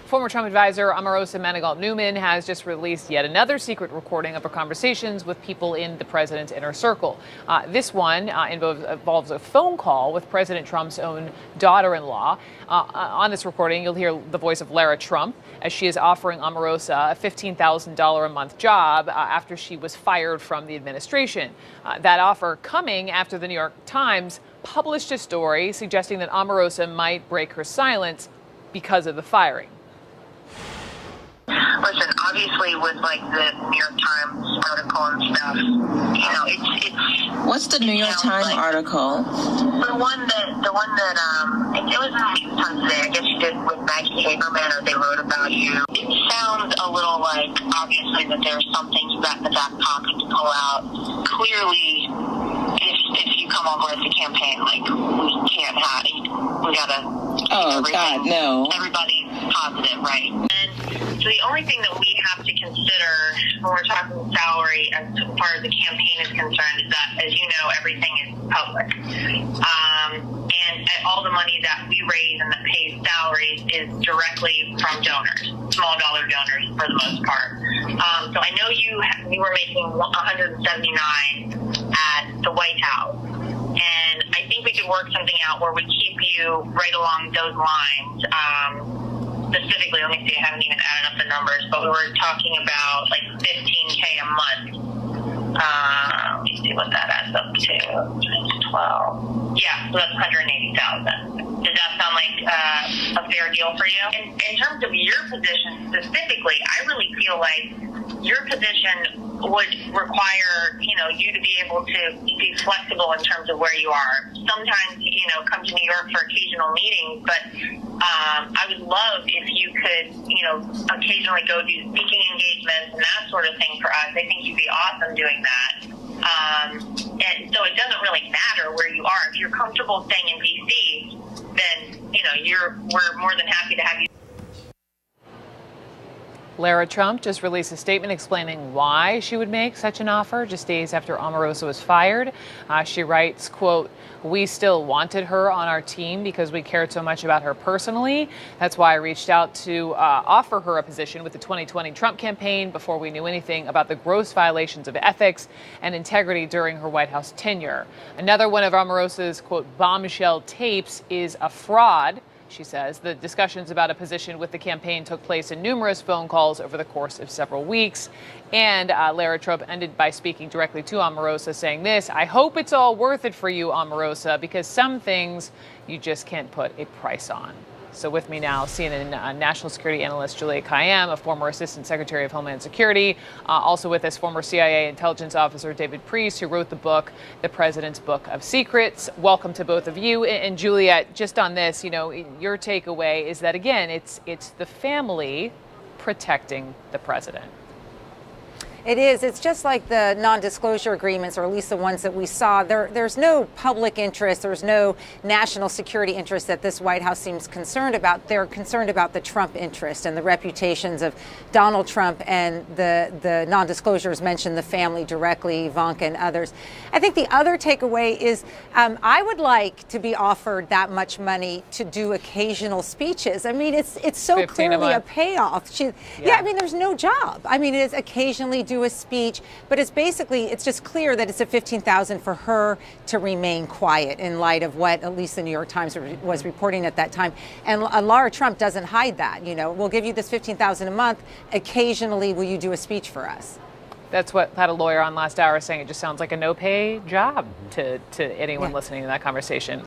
Former Trump advisor Omarosa Manigault Newman has just released yet another secret recording of her conversations with people in the president's inner circle. This one involves a phone call with President Trump's own daughter-in-law. On this recording, you'll hear the voice of Lara Trump as she is offering Omarosa a $15,000 a month job after she was fired from the administration. That offer coming after the New York Times published a story suggesting that Omarosa might break her silence because of the firing. Listen, obviously with like the New York Times article and stuff, you know, it's. What's the New York Times article? The one that it was in the New Times today. I guess you did with Maggie Haberman, or they wrote about you. It sounds a little like obviously that there's something you got in the back pocket to pull out. Clearly, if you come on board the campaign, like we gotta. Oh God, no. Everybody's positive, right? And so the only thing that we have to consider when we're talking salary as far as the campaign is concerned is that, as you know, everything is public. And all the money that we raise and that pays salaries is directly from donors, small dollar donors for the most part. So I know you were making $179 at the White House. And I think we could work something out where we keep you right along those lines. Specifically, let me see, I haven't even added up the numbers, but we were talking about like $15K a month. Let me see what that adds up to. 12. Yeah, so that's $180,000. Does that sound like a fair deal for you? In terms of your position specifically, I really feel like your position would require, you to be able to be flexible in terms of where you are. Sometimes, come to New York for occasional meetings, but I would love if you could, occasionally go do speaking engagements and that sort of thing for us. I think you'd be awesome doing that. And so it doesn't really matter where you are. If you're comfortable staying in D.C., then, we're more than happy to have you. Lara Trump just released a statement explaining why she would make such an offer just days after Omarosa was fired. She writes, quote, "We still wanted her on our team because we cared so much about her personally. That's why I reached out to offer her a position with the 2020 Trump campaign before we knew anything about the gross violations of ethics and integrity during her White House tenure." Another one of Omarosa's, quote, bombshell tapes is a fraud. She says the discussions about a position with the campaign took place in numerous phone calls over the course of several weeks. And Lara Trump ended by speaking directly to Omarosa, saying this: "I hope it's all worth it for you, Omarosa, because some things you just can't put a price on." So with me now, CNN national security analyst Julia Kayyem, a former assistant secretary of Homeland Security. Also with us, former CIA intelligence officer David Priest, who wrote the book, The President's Book of Secrets. Welcome to both of you. And Julia, just on this, your takeaway is that, again, it's the family protecting the president. It is. It's just like the non-disclosure agreements, or at least the ones that we saw. There's no public interest. There's no national security interest that this White House seems concerned about. They're concerned about the Trump interest and the reputations of Donald Trump, and the non-disclosures mention the family directly, Ivanka and others. I think the other takeaway is I would like to be offered that much money to do occasional speeches. I mean, it's so clearly a payoff. I mean, there's no job. I mean, it is occasionally do a speech, but it's just clear that it's a $15,000 for her to remain quiet in light of what at least the New York Times was reporting at that time. And Lara Trump doesn't hide that. We'll give you this $15,000 a month. Occasionally, will you do a speech for us? That's what had a lawyer on last hour saying. It just sounds like a no-pay job to anyone listening to that conversation.